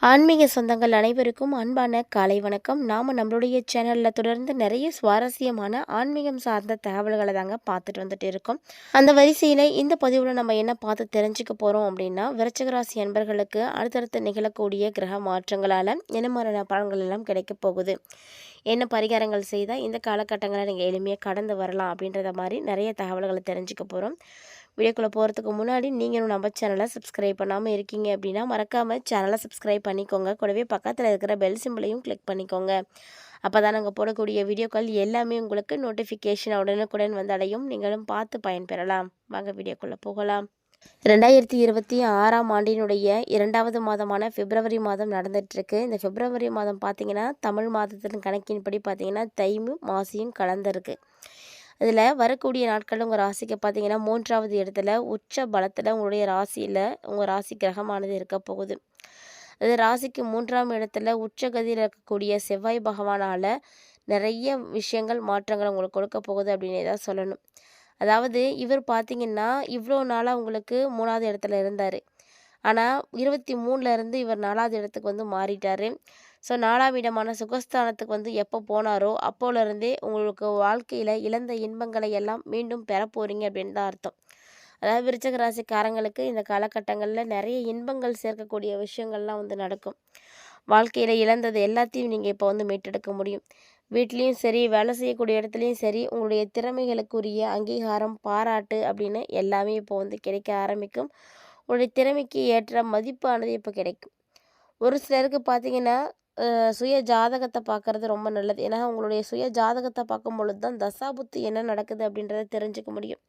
ஆன்மீக சொந்தங்கள் அனைவருக்கும் அன்பான காலை வணக்கம். நம்மளுடைய சேனலில் தொடர்ந்து நிறைய சுவாரஸ்யமான ஆன்மீகம் சார்ந்த தகவல்களை தாங்க பார்த்துட்டு வந்துட்டு இருக்கோம். அந்த வரிசையில் இந்த பதிவில் நம்ம என்ன பார்த்து தெரிஞ்சுக்க போகிறோம் அப்படின்னா, விருச்சிக ராசி அன்பர்களுக்கு அடுத்தடுத்து நிகழக்கூடிய கிரக மாற்றங்களால் என்ன மாதிரியான பலன்கள் எல்லாம் கிடைக்க போகுது, என்ன பரிகாரங்கள் செய்தால் இந்த காலகட்டங்களை நீங்கள் எளிமையாக கடந்து வரலாம் அப்படின்றத மாதிரி நிறைய தகவல்களை தெரிஞ்சுக்க போகிறோம். வீடியோக்குள்ளே போகிறதுக்கு முன்னாடி நீங்கள் நம்ம சேனலை சப்ஸ்கிரைப் பண்ணாமல் இருக்கீங்க அப்படின்னா மறக்காமல் சேனலை சப்ஸ்கிரைப் பண்ணிக்கோங்க. கூடவே பக்கத்தில் இருக்கிற பெல் சிம்பிளையும் கிளிக் பண்ணிக்கோங்க. அப்போ தான் நாங்கள் போடக்கூடிய வீடியோக்கள் எல்லாமே உங்களுக்கு நோட்டிஃபிகேஷன் உடனுக்குடன் வந்து அடையும். நீங்களும் பார்த்து பயன்பெறலாம். வாங்க வீடியோக்குள்ளே போகலாம். 2026ஆம் ஆண்டினுடைய 2வது மாதமான பிப்ரவரி மாதம் நடந்துகிட்ருக்கு. இந்த பிப்ரவரி மாதம் பார்த்திங்கன்னா தமிழ் மாதத்தின் கணக்கின்படி பார்த்திங்கன்னா தையும் மாசியும் கலந்துருக்கு. இதில் வரக்கூடிய நாட்களில் உங்கள் ராசிக்கு பார்த்தீங்கன்னா 3வது இடத்துல உச்ச பலத்தில் உங்களுடைய ராசியில் உங்கள் ராசி கிரகமானது இருக்க போகுது. அது ராசிக்கு 3ஆம் இடத்துல உச்சகதியில் இருக்கக்கூடிய செவ்வாய் பகவானால் நிறைய விஷயங்கள் மாற்றங்கள் உங்களுக்கு கொடுக்க போகுது அப்படின்னு தான் சொல்லணும். அதாவது இவர் பார்த்திங்கன்னா இவ்வளோ நாளாக உங்களுக்கு 3வது இடத்துல இருந்தார். ஆனால் 23லேருந்து இவர் 4வது இடத்துக்கு வந்து மாறிட்டார். ஸோ 4ஆம் இடமான சுகஸ்தானத்துக்கு வந்து எப்போ போனாரோ அப்போலேருந்தே உங்களுக்கு வாழ்க்கையில் இழந்த இன்பங்களை எல்லாம் மீண்டும் பெற போகிறீங்க அப்படின்னு தான் அர்த்தம். அதாவது விருச்சிக ராசிக்காரங்களுக்கு இந்த காலகட்டங்களில் நிறைய இன்பங்கள் சேர்க்கக்கூடிய விஷயங்கள்லாம் வந்து நடக்கும். வாழ்க்கையில் இழந்தது எல்லாத்தையும் நீங்கள் இப்போ வந்து மீட்டெடுக்க முடியும். வீட்லேயும் சரி, வேலை செய்யக்கூடிய இடத்துலையும் சரி, உங்களுடைய திறமைகளுக்குரிய அங்கீகாரம், பாராட்டு அப்படின்னு எல்லாமே இப்போ வந்து கிடைக்க ஆரம்பிக்கும். உங்களுடைய திறமைக்கு ஏற்ற மதிப்பானது இப்போ கிடைக்கும். ஒரு சிலருக்கு பார்த்திங்கன்னா சுய ஜாதகத்தை பார்க்குறது ரொம்ப நல்லது. ஏன்னா உங்களுடைய சுய ஜாதகத்தை பார்க்கும் பொழுது தான் தசாபுத்தி என்ன நடக்குது அப்படின்றத தெரிஞ்சுக்க முடியும்.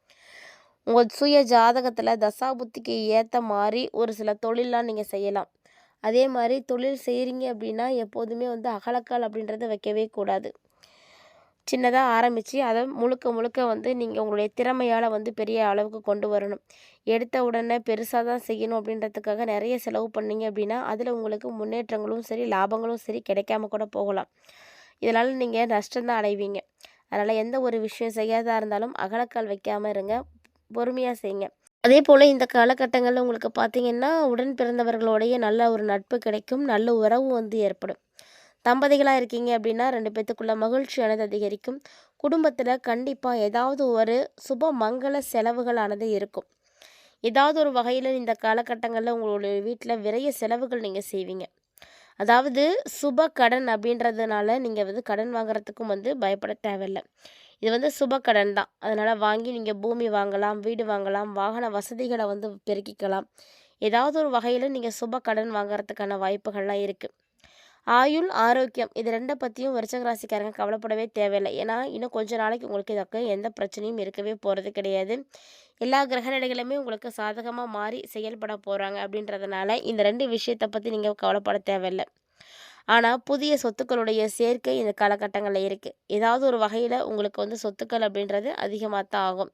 உங்கள் சுய ஜாதகத்தில் தசாபுத்திக்கு ஏற்ற மாதிரி ஒரு சில தொழிலெலாம் நீங்கள் செய்யலாம். அதே மாதிரி தொழில் செய்கிறீங்க அப்படின்னா எப்போதுமே வந்து அகலக்கால் அப்படின்றத வைக்கவே கூடாது. சின்னதாக ஆரம்பித்து அதை முழுக்க முழுக்க வந்து நீங்கள் உங்களுடைய திறமையால் வந்து பெரிய அளவுக்கு கொண்டு வரணும். எடுத்த உடனே பெருசாக தான் செய்யணும் அப்படின்றதுக்காக நிறைய செலவு பண்ணிங்க அப்படின்னா அதில் உங்களுக்கு முன்னேற்றங்களும் சரி, லாபங்களும் சரி கிடைக்காம கூட போகலாம். இதனால் நீங்கள் நஷ்டம்தான் அடைவீங்க. அதனால் எந்த ஒரு விஷயம் செய்யாதா இருந்தாலும் அகலக்கால் வைக்காமல் இருங்க, பொறுமையாக செய்யுங்க. அதே போல் இந்த காலகட்டங்களில் உங்களுக்கு பார்த்திங்கன்னா உடன் பிறந்தவர்களுடைய நல்ல ஒரு நட்பு கிடைக்கும், நல்ல உறவு வந்து ஏற்படும். தம்பதிகளாக இருக்கீங்க அப்படின்னா 2 பேத்துக்குள்ள மகிழ்ச்சியானது அதிகரிக்கும். குடும்பத்தில் கண்டிப்பாக ஏதாவது ஒரு சுப மங்கள செலவுகளானது இருக்கும். ஏதாவது ஒரு வகையில் இந்த காலகட்டங்களில் உங்களுடைய வீட்டில் விரைய செலவுகள் நீங்கள் செய்வீங்க. அதாவது சுப கடன் அப்படின்றதுனால நீங்கள் வந்து கடன் வாங்குறதுக்கும் வந்து பயப்பட தேவையில்லை. இது வந்து சுப கடன் தான். அதனால் வாங்கி நீங்கள் பூமி வாங்கலாம், வீடு வாங்கலாம், வாகன வசதிகளை வந்து பெருக்கிக்கலாம். ஏதாவது ஒரு வகையில் நீங்கள் சுப கடன் வாங்குறதுக்கான வாய்ப்புகள்லாம் இருக்குது. ஆயுள், ஆரோக்கியம் இது 2 பற்றியும் விருச்சிக ராசிக்காரங்க கவலைப்படவே தேவையில்லை. ஏன்னா இன்னும் கொஞ்ச நாளைக்கு உங்களுக்கு இதற்கு எந்த பிரச்சனையும் இருக்கவே போகிறது கிடையாது. எல்லா கிரகநிலைகளுமே உங்களுக்கு சாதகமாக மாறி செயல்பட போகிறாங்க. அப்படின்றதுனால இந்த 2 விஷயத்தை பற்றி நீங்கள் கவலைப்பட தேவையில்லை. ஆனால் புதிய சொத்துக்களுடைய சேர்க்கை இந்த காலகட்டங்களில் இருக்குது. ஏதாவது ஒரு வகையில் உங்களுக்கு வந்து சொத்துக்கள் அப்படின்றது அதிகமாக தான் ஆகும்.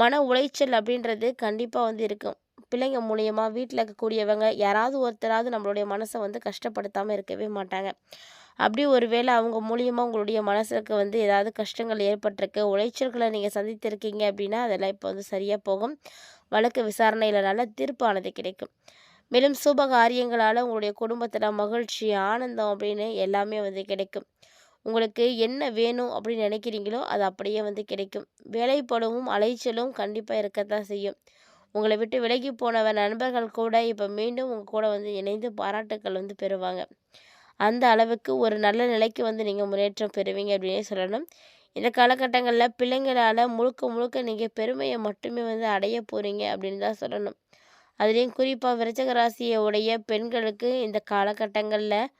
மன உளைச்சல் அப்படின்றது கண்டிப்பாக வந்து இருக்கும். பிள்ளைங்க மூலியமாக வீட்டில் இருக்கக்கூடியவங்க யாராவது ஒருத்தராவது நம்மளுடைய மனசை வந்து கஷ்டப்படுத்தாமல் இருக்கவே மாட்டாங்க. அப்படி ஒரு வேளை அவங்க மூலியமாக உங்களுடைய மனசுக்கு வந்து ஏதாவது கஷ்டங்கள் ஏற்பட்டிருக்கு, உளைச்சல்களை நீங்கள் சந்தித்திருக்கீங்க அப்படின்னா அதெல்லாம் இப்போ வந்து சரியாக போகும். வழக்கு விசாரணையில் நல்ல தீர்ப்பானது கிடைக்கும். மேலும் சுப காரியங்களால் உங்களுடைய குடும்பத்தில் மகிழ்ச்சி, ஆனந்தம் அப்படின்னு எல்லாமே வந்து கிடைக்கும். உங்களுக்கு என்ன வேணும் அப்படின்னு நினைக்கிறீங்களோ அது அப்படியே வந்து கிடைக்கும். வேலைப்பளவும் அலைச்சலும் கண்டிப்பாக இருக்கத்தான் செய்யும். உங்களை விட்டு விலகி போனவ நண்பர்கள் கூட இப்போ மீண்டும் உங்கள் கூட வந்து இணைந்து பாராட்டுக்கள் வந்து பெறுவாங்க. அந்த அளவுக்கு ஒரு நல்ல நிலைக்கு வந்து நீங்கள் முன்னேற்றம் பெறுவீங்க அப்படின்னே சொல்லணும். இந்த காலகட்டங்களில் பிள்ளைங்களால் முழுக்க முழுக்க நீங்கள் பெருமையை மட்டுமே வந்து அடைய போகிறீங்க அப்படின்னு தான் சொல்லணும். அதுலேயும் குறிப்பாக விருச்சிக ராசியை உடைய பெண்களுக்கு இந்த காலகட்டங்களில்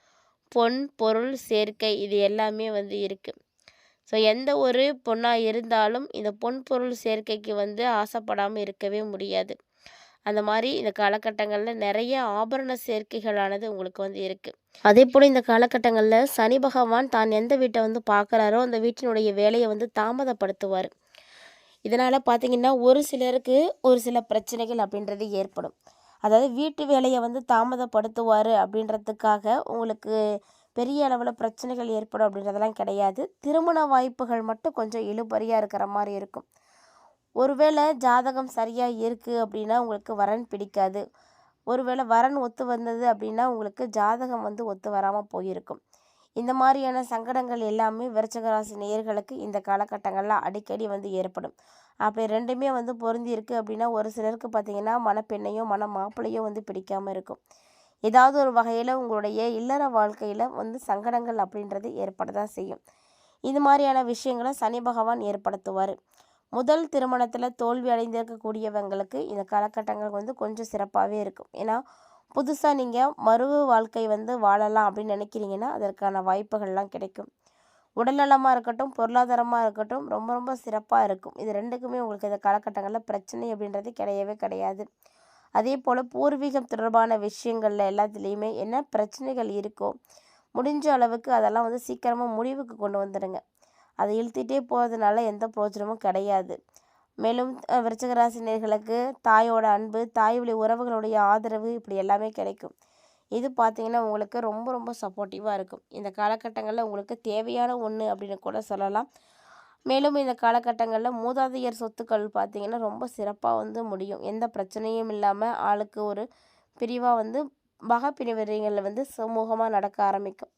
பொன் பொருள் சேர்க்கை இது எல்லாமே வந்து இருக்குது. ஸோ எந்த ஒரு பொண்ணாக இருந்தாலும் இந்த பொன் பொருள் சேர்க்கைக்கு வந்து ஆசைப்படாமல் இருக்கவே முடியாது. அந்த மாதிரி இந்த காலகட்டங்களில் நிறைய ஆபரண சேர்க்கைகளானது உங்களுக்கு வந்து இருக்குது. அதே போல் இந்த காலகட்டங்களில் சனி பகவான் தான் எந்த வீட்டை வந்து பார்க்குறாரோ அந்த வீட்டினுடைய வேலையை வந்து தாமதப்படுத்துவார். இதனால் பார்த்திங்கன்னா ஒரு சிலருக்கு ஒரு சில பிரச்சனைகள் அப்படின்றது ஏற்படும். அதாவது வீட்டு வேலையை வந்து தாமதப்படுத்துவார் அப்படின்றதுக்காக உங்களுக்கு பெரிய அளவில் பிரச்சனைகள் ஏற்படும் அப்படின்றதெல்லாம் கிடையாது. திருமண வாய்ப்புகள் மட்டும் கொஞ்சம் இழுபறியாக இருக்கிற மாதிரி இருக்கும். ஒருவேளை ஜாதகம் சரியாக இருக்குது அப்படின்னா உங்களுக்கு வரன் பிடிக்காது. ஒருவேளை வரன் ஒத்து வந்தது அப்படின்னா உங்களுக்கு ஜாதகம் வந்து ஒத்து வராமல் போயிருக்கும். இந்த மாதிரியான சங்கடங்கள் எல்லாமே விருச்சிக ராசி நேயர்களுக்கு இந்த காலகட்டங்களில் அடிக்கடி வந்து ஏற்படும். அப்படி ரெண்டுமே வந்து பொருந்தி இருக்குது அப்படின்னா ஒரு சிலருக்கு பார்த்திங்கன்னா மணப்பெண்ணையோ மாப்பிள்ளையோ வந்து பிடிக்காமல் இருக்கும். ஏதாவது ஒரு வகையில் உங்களுடைய இல்லற வாழ்க்கையில் வந்து சங்கடங்கள் அப்படின்றது ஏற்பட தான் செய்யும். இது மாதிரியான விஷயங்களை சனி பகவான் ஏற்படுத்துவார். முதல் திருமணத்தில் தோல்வி அடைந்திருக்கக்கூடியவங்களுக்கு இந்த காலகட்டங்கள் வந்து கொஞ்சம் சிறப்பாகவே இருக்கும். ஏன்னா புதுசாக நீங்கள் மறு வாழ்க்கை வந்து வாழலாம் அப்படின்னு நினைக்கிறீங்கன்னா அதற்கான வாய்ப்புகள்லாம் கிடைக்கும். உடல்நலமாக இருக்கட்டும், பொருளாதாரமாக இருக்கட்டும் ரொம்ப ரொம்ப சிறப்பாக இருக்கும். இது ரெண்டுக்குமே உங்களுக்கு இந்த காலகட்டங்களில் பிரச்சனை அப்படின்றது கிடையவே கிடையாது. அதே போல் பூர்வீகம் தொடர்பான விஷயங்களில் எல்லாத்துலேயுமே என்ன பிரச்சனைகள் இருக்கோ முடிஞ்ச அளவுக்கு அதெல்லாம் வந்து சீக்கிரமாக முடிவுக்கு கொண்டு வந்துடுங்க. அதை இழுத்துட்டே போகிறதுனால எந்த பிரயோஜனமும் கிடையாது. மேலும் விருச்சிக ராசி நேயர்களுக்கு தாயோட அன்பு, தாய் வழி உறவுகளுடைய ஆதரவு இப்படி எல்லாமே கிடைக்கும். இது பார்த்திங்கன்னா உங்களுக்கு ரொம்ப ரொம்ப சப்போர்ட்டிவாக இருக்கும். இந்த காலகட்டங்களில் உங்களுக்கு தேவையான ஒன்று அப்படின்னு கூட சொல்லலாம். மேலும் இந்த காலகட்டங்களில் மூதாதையர் சொத்துக்கள் பார்த்திங்கன்னா ரொம்ப சிறப்பாக வந்து முடியும். எந்த பிரச்சனையும் இல்லாமல் ஆளுக்கு ஒரு பிரிவாக வந்து பிரிவுகளில் வந்து சுமூகமாக நடக்க ஆரம்பிக்கும்.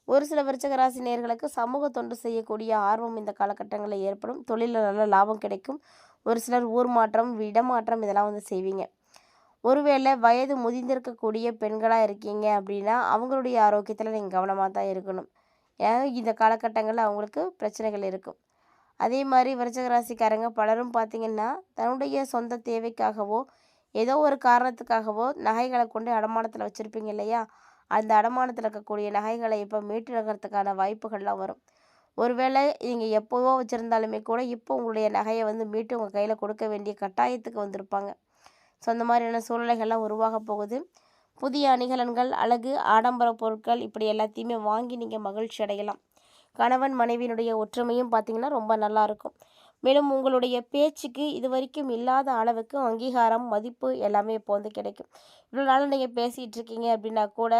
ஒரு சில விருச்சிக ராசி நேயர்களுக்கு சமூக தொண்டு செய்யக்கூடிய ஆர்வம் இந்த காலகட்டங்களில் ஏற்படும். தொழிலில் நல்ல லாபம் கிடைக்கும். ஒரு சிலர் ஊர் மாற்றம், இடமாற்றம் இதெல்லாம் வந்து செய்வீங்க. ஒருவேளை வயது முதிர்ந்திருக்கக்கூடிய பெண்களாக இருக்கீங்க அப்படின்னா அவங்களுடைய ஆரோக்கியத்தில் நீங்கள் கவனமாக தான் இருக்கணும். ஏன்னா இந்த காலகட்டங்களில் அவங்களுக்கு பிரச்சனைகள் இருக்கும். அதே மாதிரி விருச்சிக ராசிக்காரங்க பலரும் பார்த்திங்கன்னா தன்னுடைய சொந்த தேவைக்காகவோ ஏதோ ஒரு காரணத்துக்காகவோ நகைகளை கொண்டு அடமானத்தில் வச்சுருப்பீங்க இல்லையா? அந்த அடமானத்தில் இருக்கக்கூடிய நகைகளை இப்போ மீட்டெடுக்கிறதுக்கான வாய்ப்புகள்லாம் வரும். ஒருவேளை நீங்கள் எப்போவோ வச்சுருந்தாலுமே கூட இப்போ உங்களுடைய நகையை வந்து மீட்டு உங்கள் கையில் கொடுக்க வேண்டிய கட்டாயத்துக்கு வந்திருப்பாங்க. ஸோ அந்த மாதிரியான சூழ்நிலைகள்லாம் உருவாக போகுது. புதிய அணிகலன்கள், அழகு, ஆடம்பர பொருட்கள் இப்படி எல்லாத்தையுமே வாங்கி நீங்கள் மகிழ்ச்சி அடையலாம். கணவன் மனைவியினுடைய ஒற்றுமையும் பார்த்திங்கன்னா ரொம்ப நல்லாயிருக்கும். மேலும் உங்களுடைய பேச்சுக்கு இது வரைக்கும் இல்லாத அளவுக்கு அங்கீகாரம், மதிப்பு எல்லாமே இப்போ வந்து கிடைக்கும். இவ்வளோ நாள் நீங்கள் பேசிகிட்டு இருக்கீங்க அப்படின்னா கூட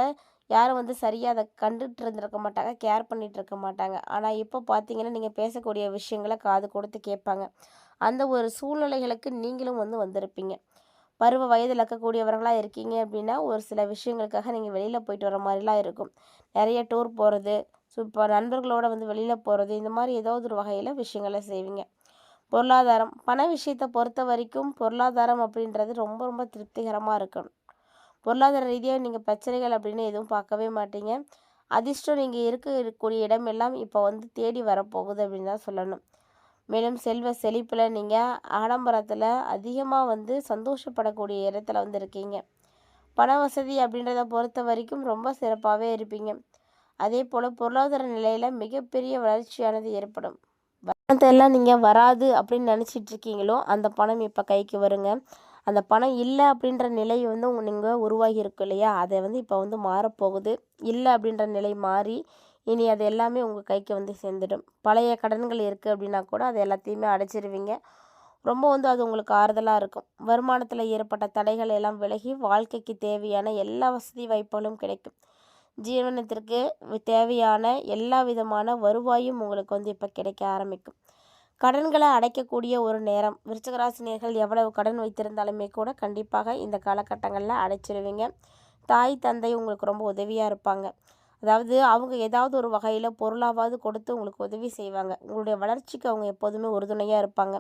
யாரும் வந்து சரியாக அதை கண்டுட்டு இருந்திருக்க மாட்டாங்க, கேர் பண்ணிகிட்டு இருக்க மாட்டாங்க. ஆனால் இப்போ பார்த்தீங்கன்னா நீங்கள் பேசக்கூடிய விஷயங்களை காது கொடுத்து கேட்பாங்க. அந்த ஒரு சூழ்நிலைகளுக்கு நீங்களும் வந்து வந்திருப்பீங்க. பருவ வயதில் இருக்கக்கூடியவர்களாக இருக்கீங்க அப்படின்னா ஒரு சில விஷயங்களுக்காக நீங்கள் வெளியில் போயிட்டு வர மாதிரிலாம் இருக்கும். நிறைய டூர் போகிறது, ஸோ இப்போ நண்பர்களோடு வந்து வெளியில் போகிறது, இந்த மாதிரி ஏதாவது ஒரு வகையில் விஷயங்களை செய்வீங்க. பொருளாதாரம், பண விஷயத்தை பொறுத்த வரைக்கும் பொருளாதாரம் அப்படின்றது ரொம்ப ரொம்ப திருப்திகரமாக இருக்கணும். பொருளாதார ரீதியாக நீங்கள் பிரச்சனைகள் அப்படின்னு எதுவும் பார்க்கவே மாட்டீங்க. அதிர்ஷ்டம் நீங்கள் இருக்கக்கூடிய இடமெல்லாம் இப்போ வந்து தேடி வரப்போகுது அப்படின்னு தான் சொல்லணும். மேலும் செல்வ செழிப்பில் நீங்கள் ஆடம்பரத்தில் அதிகமாக வந்து சந்தோஷப்படக்கூடிய இடத்துல வந்து இருக்கீங்க. பண வசதி அப்படின்றத பொறுத்த வரைக்கும் ரொம்ப சிறப்பாகவே இருப்பீங்க. அதே போல் பொருளாதார நிலையில் மிகப்பெரிய வளர்ச்சியானது ஏற்படும். பணத்தெல்லாம் நீங்கள் வராது அப்படின்னு நினச்சிட்டு இருக்கீங்களோ அந்த பணம் இப்போ கைக்கு வருங்க. அந்த பணம் இல்லை அப்படின்ற நிலை வந்து நீங்கள் உருவாகி இருக்கு இல்லையா, அதை வந்து இப்போ வந்து மாறப்போகுது. இல்லை அப்படின்ற நிலை மாறி இனி அது எல்லாமே உங்கள் கைக்கு வந்து சேர்ந்துடும். பழைய கடன்கள் இருக்குது அப்படின்னா கூட அது எல்லாத்தையுமே அடைச்சிருவீங்க. ரொம்ப வந்து அது உங்களுக்கு ஆறுதலாக இருக்கும். வருமானத்தில் ஏற்பட்ட தடைகள் எல்லாம் விலகி வாழ்க்கைக்கு தேவையான எல்லா வசதி வாய்ப்புகளும் கிடைக்கும். ஜீவனத்திற்கு தேவையான எல்லா விதமான வருவாயும் உங்களுக்கு வந்து இப்போ கிடைக்க ஆரம்பிக்கும். கடன்களை அடைக்கக்கூடிய ஒரு நேரம். விருச்சிகராசினியர்கள் எவ்வளவு கடன் வைத்திருந்தாலுமே கூட கண்டிப்பாக இந்த காலகட்டங்களில் அடைச்சிருவீங்க. தாய் தந்தை உங்களுக்கு ரொம்ப உதவியாக இருப்பாங்க. அதாவது அவங்க ஏதாவது ஒரு வகையில் பொருளாவது கொடுத்து உங்களுக்கு உதவி செய்வாங்க. உங்களுடைய வளர்ச்சிக்கு அவங்க எப்போதுமே உறுதுணையாக இருப்பாங்க.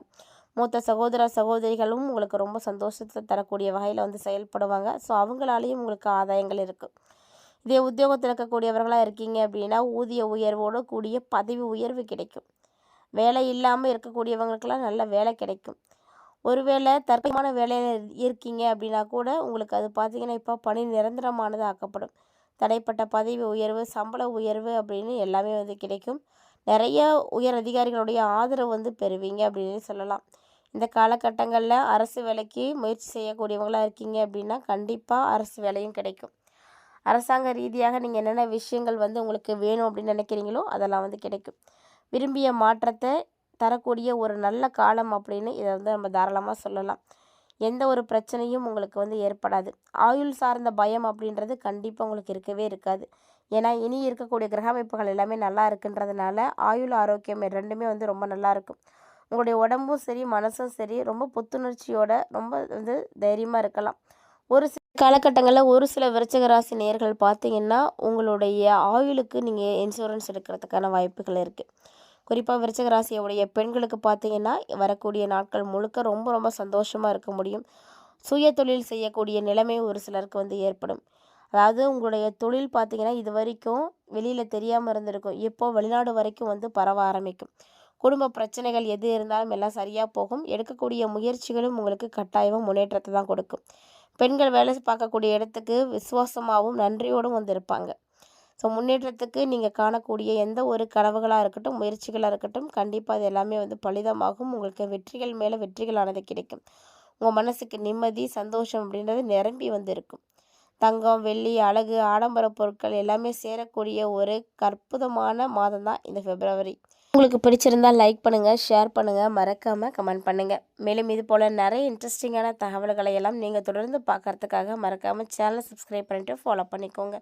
மூத்த சகோதர சகோதரிகளும் உங்களுக்கு ரொம்ப சந்தோஷத்தை தரக்கூடிய வகையில் வந்து செயல்படுவாங்க. ஸோ அவங்களாலேயும் உங்களுக்கு ஆதாயங்கள் இருக்குது. இதே உத்தியோகத்தில் இருக்கக்கூடியவர்களாக இருக்கீங்க அப்படின்னா ஊதிய உயர்வோடு கூடிய பதவி உயர்வு கிடைக்கும். வேலை இல்லாமல் இருக்கக்கூடியவங்களுக்கெல்லாம் நல்ல வேலை கிடைக்கும். ஒருவேளை தற்காலிகமான வேலையில் இருக்கீங்க அப்படின்னா கூட உங்களுக்கு அது பார்த்திங்கன்னா இப்போ பணி நிரந்தரமானது ஆக்கப்படும். தடைப்பட்ட பதவி உயர்வு, சம்பள உயர்வு அப்படின்னு எல்லாமே வந்து கிடைக்கும். நிறைய உயர் அதிகாரிகளுடைய ஆதரவு வந்து பெறுவீங்க அப்படின்னு சொல்லலாம். இந்த காலகட்டங்களில் அரசு வேலைக்கு முயற்சி செய்யக்கூடியவங்களாக இருக்கீங்க அப்படின்னா கண்டிப்பாக அரசு வேலையும் கிடைக்கும். அரசாங்க ரீதியாக நீங்கள் என்னென்ன விஷயங்கள் வந்து உங்களுக்கு வேணும் அப்படின்னு நினைக்கிறீங்களோ அதெல்லாம் வந்து கிடைக்கும். விரும்பிய மாற்றத்தை தரக்கூடிய ஒரு நல்ல காலம் அப்படின்னு இதை வந்து நம்ம தாராளமாக சொல்லலாம். எந்த ஒரு பிரச்சனையும் உங்களுக்கு வந்து ஏற்படாது. ஆயுள் சார்ந்த பயம் அப்படின்றது கண்டிப்பாக உங்களுக்கு இருக்கவே இருக்காது. ஏன்னா இனி இருக்கக்கூடிய கிரக அமைப்புகள் எல்லாமே நல்லா இருக்குன்றதுனால ஆயுள் ஆரோக்கியம் ரெண்டுமே வந்து ரொம்ப நல்லா இருக்கும். உங்களுடைய உடம்பும் சரி மனசும் சரி ரொம்ப புத்துணர்ச்சியோட ரொம்ப வந்து தைரியமாக இருக்கலாம். ஒரு காலகட்டங்களில் ஒரு சில விருச்சிக ராசி நேயர்கள் பார்த்தீங்கன்னா உங்களுடைய ஆயுளுக்கு நீங்கள் இன்சூரன்ஸ் எடுக்கிறதுக்கான வாய்ப்புகள் இருக்குது. குறிப்பாக விருச்சிக ராசியுடைய பெண்களுக்கு பார்த்தீங்கன்னா வரக்கூடிய நாட்கள் முழுக்க ரொம்ப ரொம்ப சந்தோஷமாக இருக்க முடியும். சுய தொழில் செய்யக்கூடிய நிலைமை ஒரு சிலருக்கு வந்து ஏற்படும். அதாவது உங்களுடைய தொழில் பார்த்தீங்கன்னா இது வரைக்கும் வெளியில் தெரியாமல் இருந்திருக்கும். இப்போ வெளிநாடு வரைக்கும் வந்து பரவ ஆரம்பிக்கும். குடும்ப பிரச்சனைகள் எது இருந்தாலும் எல்லாம் சரியாக போகும். எடுக்கக்கூடிய முயற்சிகளும் உங்களுக்கு கட்டாயமாக முன்னேற்றத்தை தான் கொடுக்கும். பெண்கள் வேலை பார்க்கக்கூடிய இடத்துக்கு விசுவாசமாகவும் நன்றியோடும் வந்து இருப்பாங்க. ஸோ முன்னேற்றத்துக்கு நீங்கள் காணக்கூடிய எந்த ஒரு கனவுகளாக இருக்கட்டும், முயற்சிகளாக இருக்கட்டும், கண்டிப்பாக அது எல்லாமே வந்து பலிதமாகும். உங்களுக்கு வெற்றிகள் மேலே வெற்றிகளானது கிடைக்கும். உங்கள் மனசுக்கு நிம்மதி, சந்தோஷம் அப்படின்றது நிரம்பி வந்து இருக்கும். தங்கம், வெள்ளி, அழகு, ஆடம்பர பொருட்கள் எல்லாமே சேரக்கூடிய ஒரு அற்புதமான மாதம் தான் இந்த பிப்ரவரி. உங்களுக்கு பிடிச்சிருந்தால் லைக் பண்ணுங்கள், ஷேர் பண்ணுங்கள், மறக்காமல் கமெண்ட் பண்ணுங்கள். மேலும் இது போல் நிறைய இன்ட்ரெஸ்டிங்கான தகவல்களை எல்லாம் நீங்கள் தொடர்ந்து பார்க்குறதுக்காக மறக்காமல் சேனலை சப்ஸ்கிரைப் பண்ணிவிட்டு ஃபாலோ பண்ணிக்கோங்க.